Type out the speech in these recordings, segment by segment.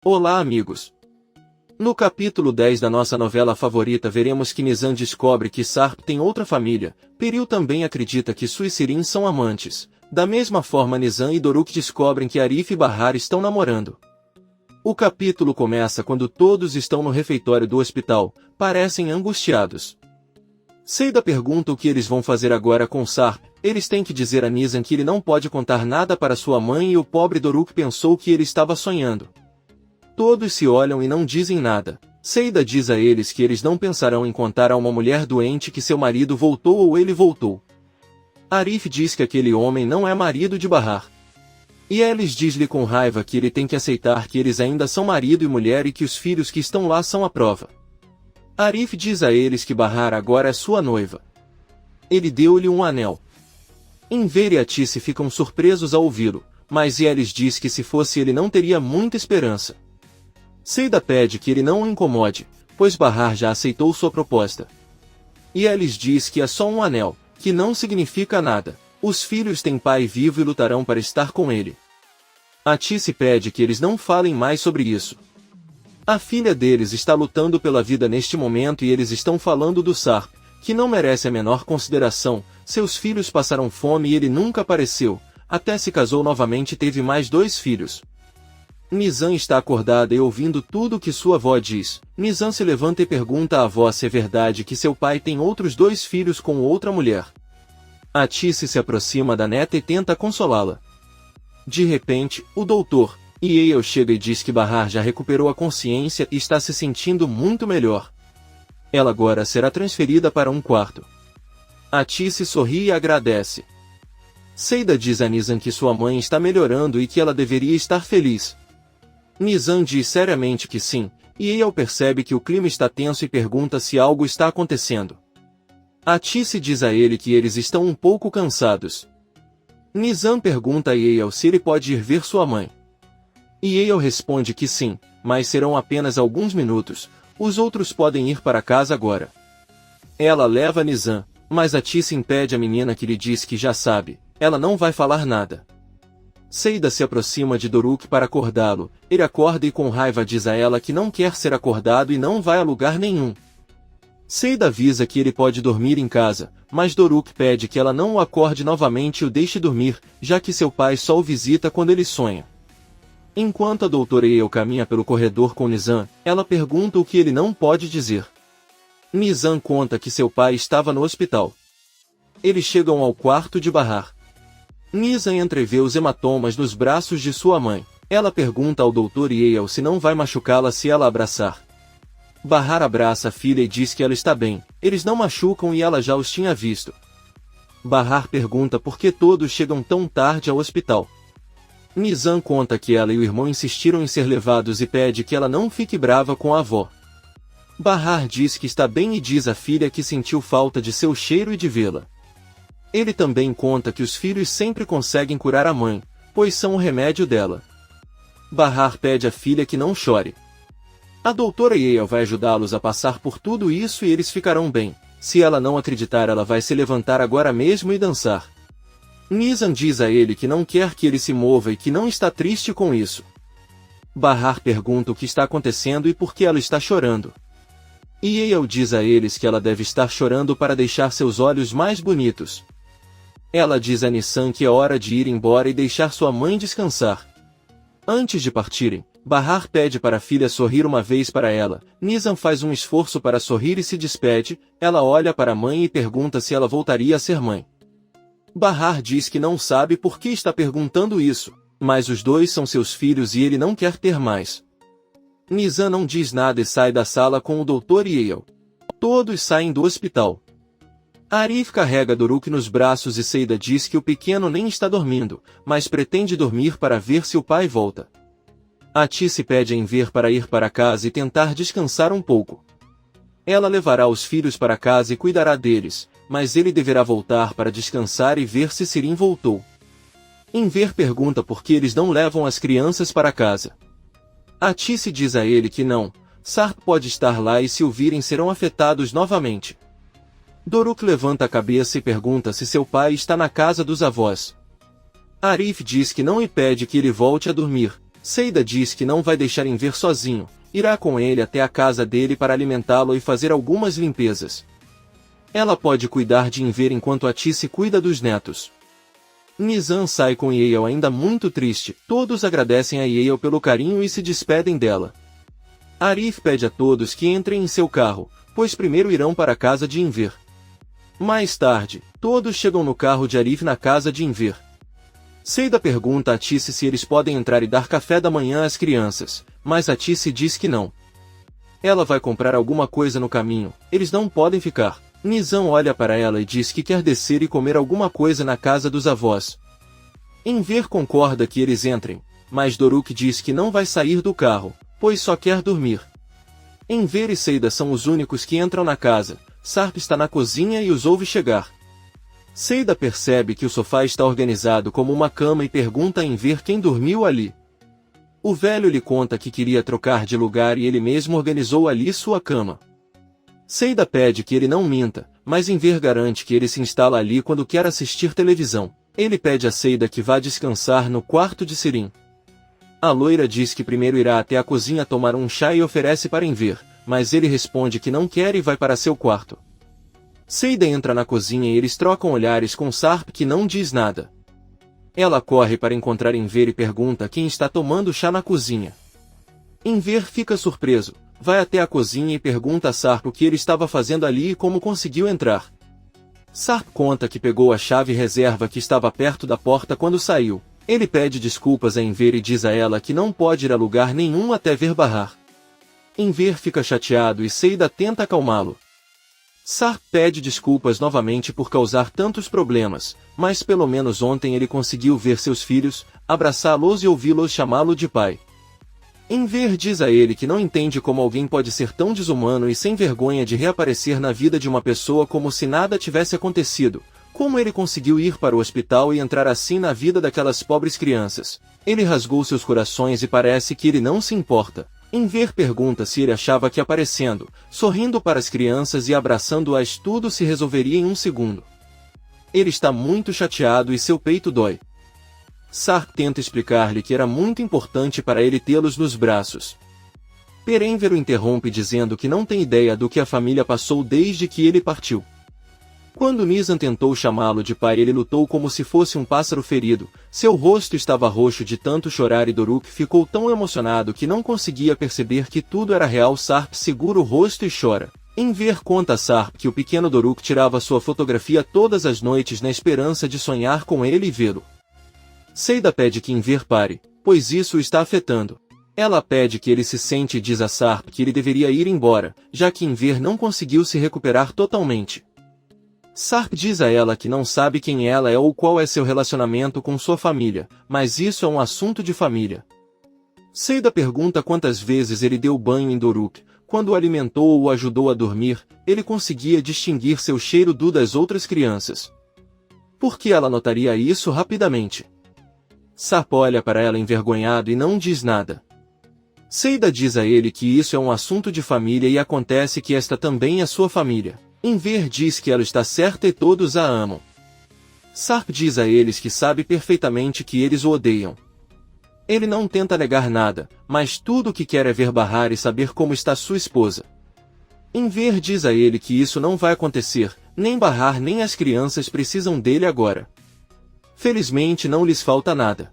Olá, amigos! No capítulo 10 da nossa novela favorita veremos que Nizam descobre que Sarp tem outra família. Peril também acredita que Su e Sirin são amantes. Da mesma forma, Nizam e Doruk descobrem que Arif e Bahar estão namorando. O capítulo começa quando todos estão no refeitório do hospital, parecem angustiados. Seida pergunta o que eles vão fazer agora com Sarp. Eles têm que dizer a Nizam que ele não pode contar nada para sua mãe e o pobre Doruk pensou que ele estava sonhando. Todos se olham e não dizem nada. Seida diz a eles que eles não pensarão em contar a uma mulher doente que seu marido voltou ou ele voltou. Arif diz que aquele homem não é marido de Bahar. E Elis diz-lhe com raiva que ele tem que aceitar que eles ainda são marido e mulher e que os filhos que estão lá são a prova. Arif diz a eles que Bahar agora é sua noiva. Ele deu-lhe um anel. Enver e Atice ficam surpresos ao ouvi-lo, mas Elis diz que se fosse ele não teria muita esperança. Seida pede que ele não o incomode, pois Bahar já aceitou sua proposta. E Elis diz que é só um anel, que não significa nada. Os filhos têm pai vivo e lutarão para estar com ele. Atice pede que eles não falem mais sobre isso. A filha deles está lutando pela vida neste momento e eles estão falando do Sarp, que não merece a menor consideração. Seus filhos passaram fome e ele nunca apareceu, até se casou novamente e teve mais 2 filhos. Nizam está acordada e ouvindo tudo o que sua avó diz. Nizam se levanta e pergunta à avó se é verdade que seu pai tem outros 2 filhos com outra mulher. Atice se aproxima da neta e tenta consolá-la. De repente, o doutor, Yale chega e diz que Bahar já recuperou a consciência e está se sentindo muito melhor. Ela agora será transferida para um quarto. Atice sorri e agradece. Seida diz a Nizam que sua mãe está melhorando e que ela deveria estar feliz. Nizam diz seriamente que sim, e Yale percebe que o clima está tenso e pergunta se algo está acontecendo. Atice diz a ele que eles estão um pouco cansados. Nizam pergunta a Yale se ele pode ir ver sua mãe. Yale responde que sim, mas serão apenas alguns minutos, os outros podem ir para casa agora. Ela leva Nizam, mas Atice impede a menina que lhe diz que já sabe, ela não vai falar nada. Seida se aproxima de Doruk para acordá-lo, ele acorda e com raiva diz a ela que não quer ser acordado e não vai a lugar nenhum. Seida avisa que ele pode dormir em casa, mas Doruk pede que ela não o acorde novamente e o deixe dormir, já que seu pai só o visita quando ele sonha. Enquanto a doutora Yale caminha pelo corredor com Nizam, ela pergunta o que ele não pode dizer. Nizam conta que seu pai estava no hospital. Eles chegam ao quarto de Bahar. Nizam entrevê os hematomas nos braços de sua mãe. Ela pergunta ao Dr. Yale se não vai machucá-la se ela abraçar. Bahar abraça a filha e diz que ela está bem, eles não machucam e ela já os tinha visto. Bahar pergunta por que todos chegam tão tarde ao hospital. Nizam conta que ela e o irmão insistiram em ser levados e pede que ela não fique brava com a avó. Bahar diz que está bem e diz à filha que sentiu falta de seu cheiro e de vê-la. Ele também conta que os filhos sempre conseguem curar a mãe, pois são o remédio dela. Bahar pede à filha que não chore. A doutora Yale vai ajudá-los a passar por tudo isso e eles ficarão bem. Se ela não acreditar, ela vai se levantar agora mesmo e dançar. Nizam diz a ele que não quer que ele se mova e que não está triste com isso. Bahar pergunta o que está acontecendo e por que ela está chorando. Yale diz a eles que ela deve estar chorando para deixar seus olhos mais bonitos. Ela diz a Nizam que é hora de ir embora e deixar sua mãe descansar. Antes de partirem, Bahar pede para a filha sorrir uma vez para ela. Nizam faz um esforço para sorrir e se despede. Ela olha para a mãe e pergunta se ela voltaria a ser mãe. Bahar diz que não sabe por que está perguntando isso, mas os 2 são seus filhos e ele não quer ter mais. Nizam não diz nada e sai da sala com o Dr. Yale. Todos saem do hospital. Arif carrega Doruk nos braços e Seida diz que o pequeno nem está dormindo, mas pretende dormir para ver se o pai volta. Atice pede a Enver para ir para casa e tentar descansar um pouco. Ela levará os filhos para casa e cuidará deles, mas ele deverá voltar para descansar e ver se Sirin voltou. Enver pergunta por que eles não levam as crianças para casa. Atice diz a ele que não, Sarp pode estar lá e se o virem serão afetados novamente. Doruk levanta a cabeça e pergunta se seu pai está na casa dos avós. Arif diz que não e pede que ele volte a dormir. Seida diz que não vai deixar Enver sozinho, irá com ele até a casa dele para alimentá-lo e fazer algumas limpezas. Ela pode cuidar de Enver enquanto Atice cuida dos netos. Nizam sai com Yael ainda muito triste, todos agradecem a Yael pelo carinho e se despedem dela. Arif pede a todos que entrem em seu carro, pois primeiro irão para a casa de Enver. Mais tarde, todos chegam no carro de Arif na casa de Enver. Seida pergunta a Atice se eles podem entrar e dar café da manhã às crianças, mas Atice diz que não. Ela vai comprar alguma coisa no caminho, eles não podem ficar. Nizam olha para ela e diz que quer descer e comer alguma coisa na casa dos avós. Enver concorda que eles entrem, mas Doruk diz que não vai sair do carro, pois só quer dormir. Enver e Seida são os únicos que entram na casa. Sarp está na cozinha e os ouve chegar. Seida percebe que o sofá está organizado como uma cama e pergunta a Enver quem dormiu ali. O velho lhe conta que queria trocar de lugar e ele mesmo organizou ali sua cama. Seida pede que ele não minta, mas Enver garante que ele se instala ali quando quer assistir televisão. Ele pede a Seida que vá descansar no quarto de Sirin. A loira diz que primeiro irá até a cozinha tomar um chá e oferece para Enver, mas ele responde que não quer e vai para seu quarto. Seida entra na cozinha e eles trocam olhares com Sarp que não diz nada. Ela corre para encontrar Enver e pergunta quem está tomando chá na cozinha. Enver fica surpreso, vai até a cozinha e pergunta a Sarp o que ele estava fazendo ali e como conseguiu entrar. Sarp conta que pegou a chave reserva que estava perto da porta quando saiu. Ele pede desculpas a Enver e diz a ela que não pode ir a lugar nenhum até ver Bahar. Enver fica chateado e Seida tenta acalmá-lo. Sarp pede desculpas novamente por causar tantos problemas, mas pelo menos ontem ele conseguiu ver seus filhos, abraçá-los e ouvi-los chamá-lo de pai. Enver diz a ele que não entende como alguém pode ser tão desumano e sem vergonha de reaparecer na vida de uma pessoa como se nada tivesse acontecido, como ele conseguiu ir para o hospital e entrar assim na vida daquelas pobres crianças. Ele rasgou seus corações e parece que ele não se importa. Enver pergunta se ele achava que aparecendo, sorrindo para as crianças e abraçando-as tudo se resolveria em um segundo. Ele está muito chateado e seu peito dói. Sarp tenta explicar-lhe que era muito importante para ele tê-los nos braços. Enver o interrompe dizendo que não tem ideia do que a família passou desde que ele partiu. Quando Nizam tentou chamá-lo de pai, ele lutou como se fosse um pássaro ferido, seu rosto estava roxo de tanto chorar e Doruk ficou tão emocionado que não conseguia perceber que tudo era real. Sarp segura o rosto e chora. Enver conta a Sarp que o pequeno Doruk tirava sua fotografia todas as noites na esperança de sonhar com ele e vê-lo. Seida pede que Enver pare, pois isso o está afetando. Ela pede que ele se sente e diz a Sarp que ele deveria ir embora, já que Enver não conseguiu se recuperar totalmente. Sarp diz a ela que não sabe quem ela é ou qual é seu relacionamento com sua família, mas isso é um assunto de família. Seida pergunta quantas vezes ele deu banho em Doruk. Quando o alimentou ou o ajudou a dormir, ele conseguia distinguir seu cheiro do das outras crianças. Por que ela notaria isso rapidamente? Sarp olha para ela envergonhado e não diz nada. Seida diz a ele que isso é um assunto de família e acontece que esta também é sua família. Enver diz que ela está certa e todos a amam. Sarp diz a eles que sabe perfeitamente que eles o odeiam. Ele não tenta negar nada, mas tudo o que quer é ver Bahar e saber como está sua esposa. Enver diz a ele que isso não vai acontecer, nem Bahar nem as crianças precisam dele agora. Felizmente não lhes falta nada.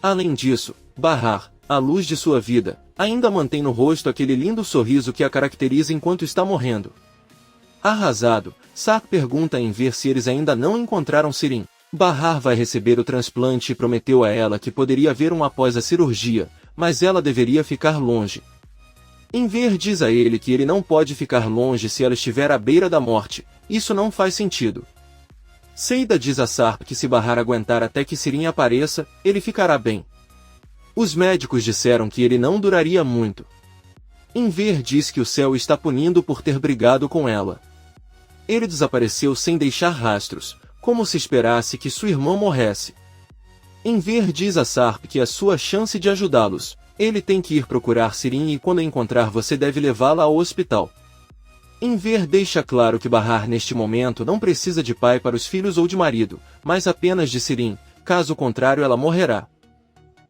Além disso, Bahar, a luz de sua vida, ainda mantém no rosto aquele lindo sorriso que a caracteriza enquanto está morrendo. Arrasado, Sarp pergunta a Enver se eles ainda não encontraram Sirin. Bahar vai receber o transplante e prometeu a ela que poderia ver um após a cirurgia, mas ela deveria ficar longe. Enver diz a ele que ele não pode ficar longe se ela estiver à beira da morte, isso não faz sentido. Seida diz a Sarp que se Bahar aguentar até que Sirin apareça, ele ficará bem. Os médicos disseram que ele não duraria muito. Enver diz que o céu está punindo por ter brigado com ela. Ele desapareceu sem deixar rastros, como se esperasse que sua irmã morresse. Enver diz a Sarp que é sua chance de ajudá-los. Ele tem que ir procurar Sirin e quando a encontrar você deve levá-la ao hospital. Enver deixa claro que Bahar neste momento não precisa de pai para os filhos ou de marido, mas apenas de Sirin, caso contrário ela morrerá.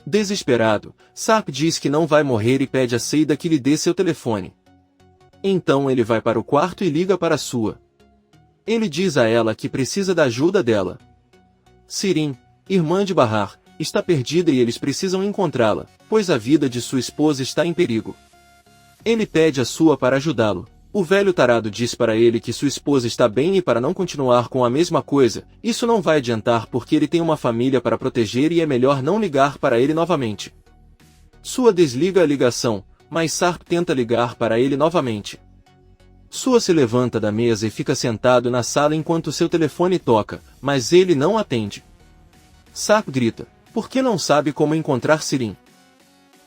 Desesperado, Sarp diz que não vai morrer e pede a Seida que lhe dê seu telefone. Então ele vai para o quarto e liga para sua. Ele diz a ela que precisa da ajuda dela. Sirin, irmã de Bahar, está perdida e eles precisam encontrá-la, pois a vida de sua esposa está em perigo. Ele pede a sua para ajudá-lo. O velho tarado diz para ele que sua esposa está bem e para não continuar com a mesma coisa, isso não vai adiantar porque ele tem uma família para proteger e é melhor não ligar para ele novamente. Sua desliga a ligação, mas Sarp tenta ligar para ele novamente. Sua se levanta da mesa e fica sentado na sala enquanto seu telefone toca, mas ele não atende. Sarp grita, porque não sabe como encontrar Sirin.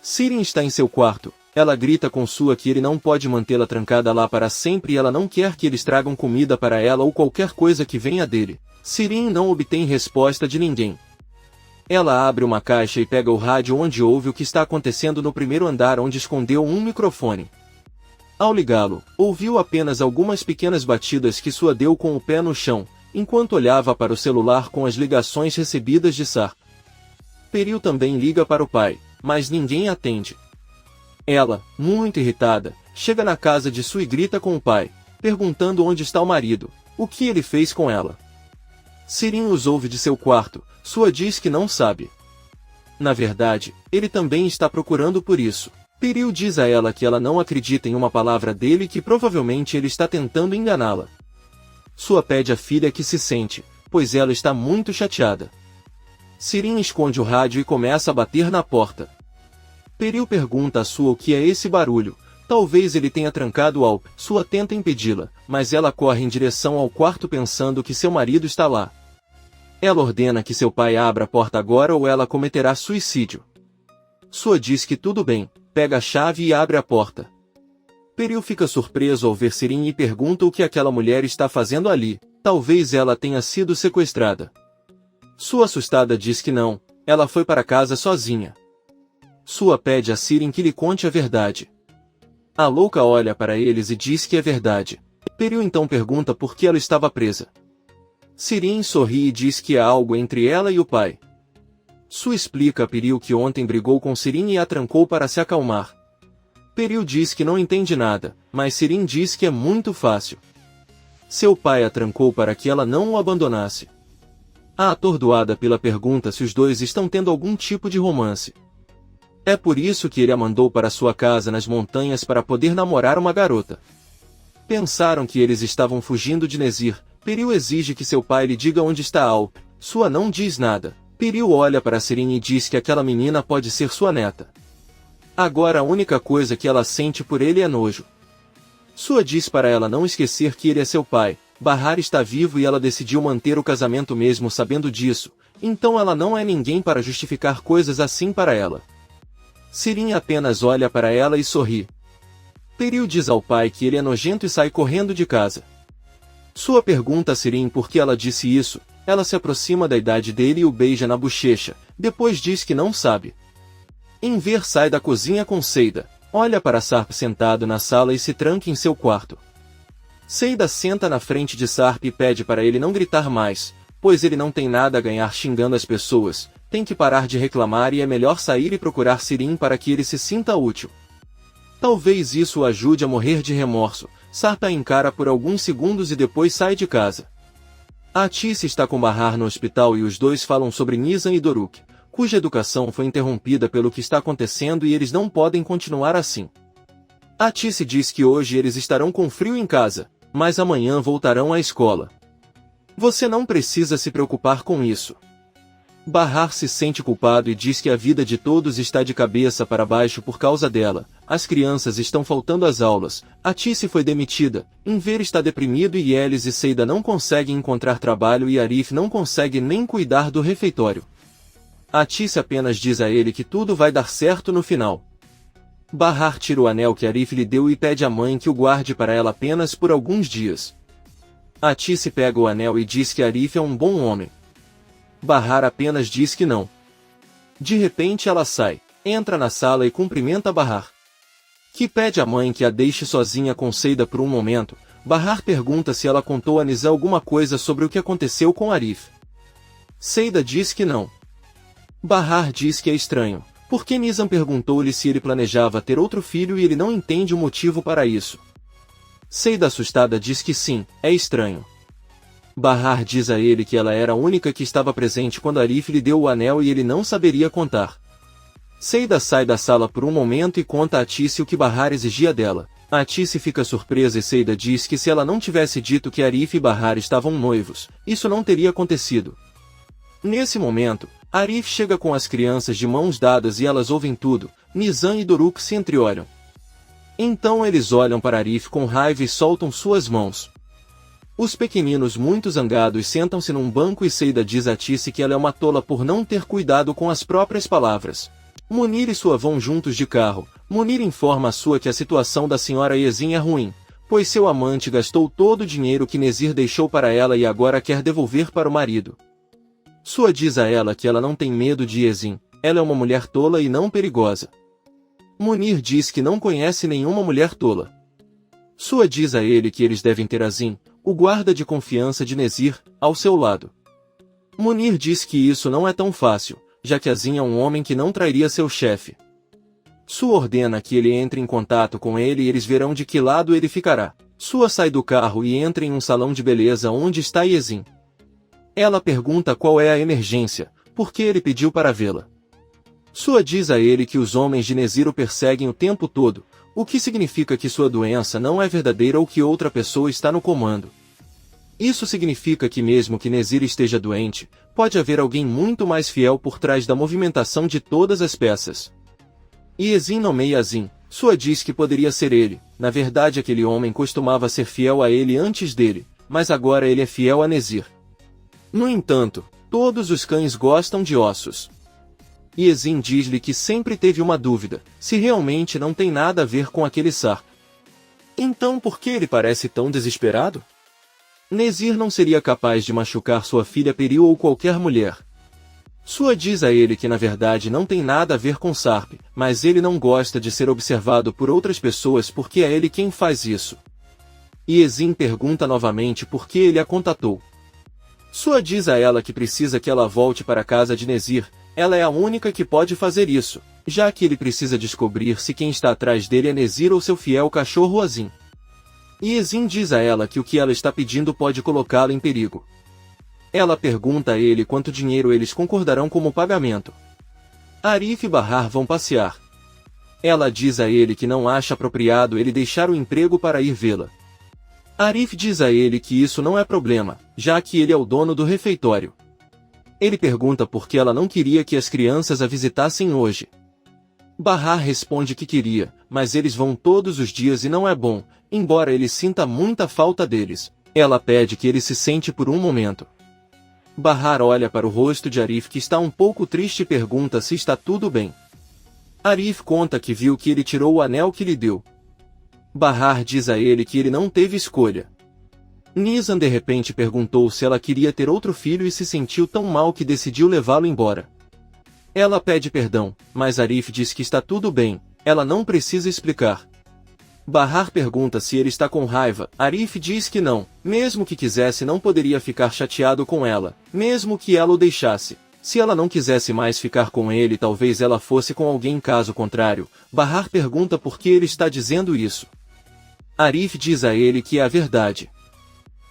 Sirin está em seu quarto. Ela grita com sua que ele não pode mantê-la trancada lá para sempre e ela não quer que eles tragam comida para ela ou qualquer coisa que venha dele. Sirin não obtém resposta de ninguém. Ela abre uma caixa e pega o rádio onde ouve o que está acontecendo no primeiro andar onde escondeu um microfone. Ao ligá-lo, ouviu apenas algumas pequenas batidas que sua deu com o pé no chão, enquanto olhava para o celular com as ligações recebidas de Sarp. Peril também liga para o pai, mas ninguém atende. Ela, muito irritada, chega na casa de Sue e grita com o pai, perguntando onde está o marido, o que ele fez com ela. Sirin os ouve de seu quarto, Sua diz que não sabe. Na verdade, ele também está procurando por isso. Peril diz a ela que ela não acredita em uma palavra dele e que provavelmente ele está tentando enganá-la. Sua pede à filha que se sente, pois ela está muito chateada. Sirin esconde o rádio e começa a bater na porta. Peril pergunta a Sua o que é esse barulho. Talvez ele tenha trancado Alp. Sua tenta impedi-la, mas ela corre em direção ao quarto pensando que seu marido está lá. Ela ordena que seu pai abra a porta agora ou ela cometerá suicídio. Sua diz que tudo bem, pega a chave e abre a porta. Peril fica surpreso ao ver Sirin e pergunta o que aquela mulher está fazendo ali. Talvez ela tenha sido sequestrada. Sua assustada diz que não, ela foi para casa sozinha. Sua pede a Sirin que lhe conte a verdade. A louca olha para eles e diz que é verdade. Peril então pergunta por que ela estava presa. Sirin sorri e diz que há algo entre ela e o pai. Sue explica a Peril que ontem brigou com Sirin e a trancou para se acalmar. Peril diz que não entende nada, mas Sirin diz que é muito fácil. Seu pai a trancou para que ela não o abandonasse. A atordoada pela pergunta se os dois estão tendo algum tipo de romance. É por isso que ele a mandou para sua casa nas montanhas para poder namorar uma garota. Pensaram que eles estavam fugindo de Nezir. Peril exige que seu pai lhe diga onde está Alp. Sua não diz nada. Peril olha para Sirin e diz que aquela menina pode ser sua neta. Agora a única coisa que ela sente por ele é nojo. Sua diz para ela não esquecer que ele é seu pai. Bahar está vivo e ela decidiu manter o casamento mesmo sabendo disso, então ela não é ninguém para justificar coisas assim para ela. Sirin apenas olha para ela e sorri. Peril diz ao pai que ele é nojento e sai correndo de casa. Sua pergunta a Sirin por que ela disse isso, ela se aproxima da idade dele e o beija na bochecha, depois diz que não sabe. Enver sai da cozinha com Seida, olha para Sarp sentado na sala e se tranca em seu quarto. Seida senta na frente de Sarp e pede para ele não gritar mais, pois ele não tem nada a ganhar xingando as pessoas, tem que parar de reclamar e é melhor sair e procurar Sirin para que ele se sinta útil. Talvez isso o ajude a morrer de remorso. Sarp a encara por alguns segundos e depois sai de casa. A Tice está com Bahar no hospital e os dois falam sobre Nizam e Doruk, cuja educação foi interrompida pelo que está acontecendo e eles não podem continuar assim. A Tice diz que hoje eles estarão com frio em casa, mas amanhã voltarão à escola. Você não precisa se preocupar com isso. Bahar se sente culpado e diz que a vida de todos está de cabeça para baixo por causa dela. As crianças estão faltando às aulas, a Tice foi demitida, Enver está deprimido e Elis e Seida não conseguem encontrar trabalho e Arif não consegue nem cuidar do refeitório. A Tice apenas diz a ele que tudo vai dar certo no final. Bahar tira o anel que Arif lhe deu e pede à mãe que o guarde para ela apenas por alguns dias. A Tice pega o anel e diz que Arif é um bom homem. Bahar apenas diz que não. De repente ela sai, entra na sala e cumprimenta Bahar, que pede à mãe que a deixe sozinha com Seida por um momento. Bahar pergunta se ela contou a Nizam alguma coisa sobre o que aconteceu com Arif. Seida diz que não. Bahar diz que é estranho, porque Nizam perguntou-lhe se ele planejava ter outro filho e ele não entende o motivo para isso. Seida assustada diz que sim, é estranho. Bahar diz a ele que ela era a única que estava presente quando Arif lhe deu o anel e ele não saberia contar. Seida sai da sala por um momento e conta a Tice o que Bahar exigia dela. A Tice fica surpresa e Seida diz que se ela não tivesse dito que Arif e Bahar estavam noivos, isso não teria acontecido. Nesse momento, Arif chega com as crianças de mãos dadas e elas ouvem tudo. Nizam e Doruk se entreolham. Então eles olham para Arif com raiva e soltam suas mãos. Os pequeninos muito zangados sentam-se num banco e Seida diz a Tice que ela é uma tola por não ter cuidado com as próprias palavras. Munir e Sua vão juntos de carro. Munir informa a Sua que a situação da senhora Yezin é ruim, pois seu amante gastou todo o dinheiro que Nezir deixou para ela e agora quer devolver para o marido. Sua diz a ela que ela não tem medo de Yezin, ela é uma mulher tola e não perigosa. Munir diz que não conhece nenhuma mulher tola. Sua diz a ele que eles devem ter Azim, o guarda de confiança de Nezir, ao seu lado. Munir diz que isso não é tão fácil, já que Azim é um homem que não trairia seu chefe. Sua ordena que ele entre em contato com ele e eles verão de que lado ele ficará. Sua sai do carro e entra em um salão de beleza onde está Yezin. Ela pergunta qual é a emergência, porque ele pediu para vê-la. Sua diz a ele que os homens de Nezir o perseguem o tempo todo, o que significa que sua doença não é verdadeira ou que outra pessoa está no comando. Isso significa que mesmo que Nezir esteja doente, pode haver alguém muito mais fiel por trás da movimentação de todas as peças. Yezin nomeia Azim. Sua diz que poderia ser ele. Na verdade aquele homem costumava ser fiel a ele antes dele, mas agora ele é fiel a Nezir. No entanto, todos os cães gostam de ossos. Yezin diz-lhe que sempre teve uma dúvida, se realmente não tem nada a ver com aquele Sarp. Então por que ele parece tão desesperado? Nezir não seria capaz de machucar sua filha Peril ou qualquer mulher. Sua diz a ele que na verdade não tem nada a ver com Sarp, mas ele não gosta de ser observado por outras pessoas porque é ele quem faz isso. Yezin pergunta novamente por que ele a contatou. Sua diz a ela que precisa que ela volte para a casa de Nezir, ela é a única que pode fazer isso, já que ele precisa descobrir se quem está atrás dele é Nezir ou seu fiel cachorro Azim. Yezin diz a ela que o que ela está pedindo pode colocá-la em perigo. Ela pergunta a ele quanto dinheiro eles concordarão como pagamento. Arif e Bahar vão passear. Ela diz a ele que não acha apropriado ele deixar o emprego para ir vê-la. Arif diz a ele que isso não é problema, já que ele é o dono do refeitório. Ele pergunta por que ela não queria que as crianças a visitassem hoje. Bahar responde que queria, mas eles vão todos os dias e não é bom, embora ele sinta muita falta deles. Ela pede que ele se sente por um momento. Bahar olha para o rosto de Arif que está um pouco triste e pergunta se está tudo bem. Arif conta que viu que ele tirou o anel que lhe deu. Bahar diz a ele que ele não teve escolha. Nizam de repente perguntou se ela queria ter outro filho e se sentiu tão mal que decidiu levá-lo embora. Ela pede perdão, mas Arif diz que está tudo bem, ela não precisa explicar. Bahar pergunta se ele está com raiva. Arif diz que não, mesmo que quisesse não poderia ficar chateado com ela, mesmo que ela o deixasse. Se ela não quisesse mais ficar com ele, talvez ela fosse com alguém caso contrário. Bahar pergunta por que ele está dizendo isso. Arif diz a ele que é a verdade.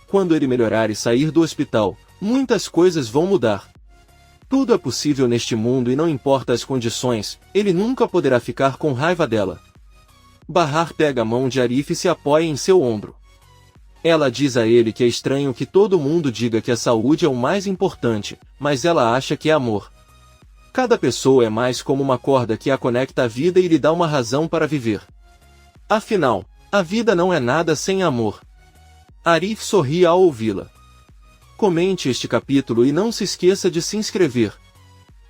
Quando ele melhorar e sair do hospital, muitas coisas vão mudar. Tudo é possível neste mundo e não importa as condições, ele nunca poderá ficar com raiva dela. Bahar pega a mão de Arif e se apoia em seu ombro. Ela diz a ele que é estranho que todo mundo diga que a saúde é o mais importante, mas ela acha que é amor. Cada pessoa é mais como uma corda que a conecta à vida e lhe dá uma razão para viver. Afinal, a vida não é nada sem amor. Arif sorri ao ouvi-la. Comente este capítulo e não se esqueça de se inscrever.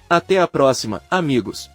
Até a próxima, amigos!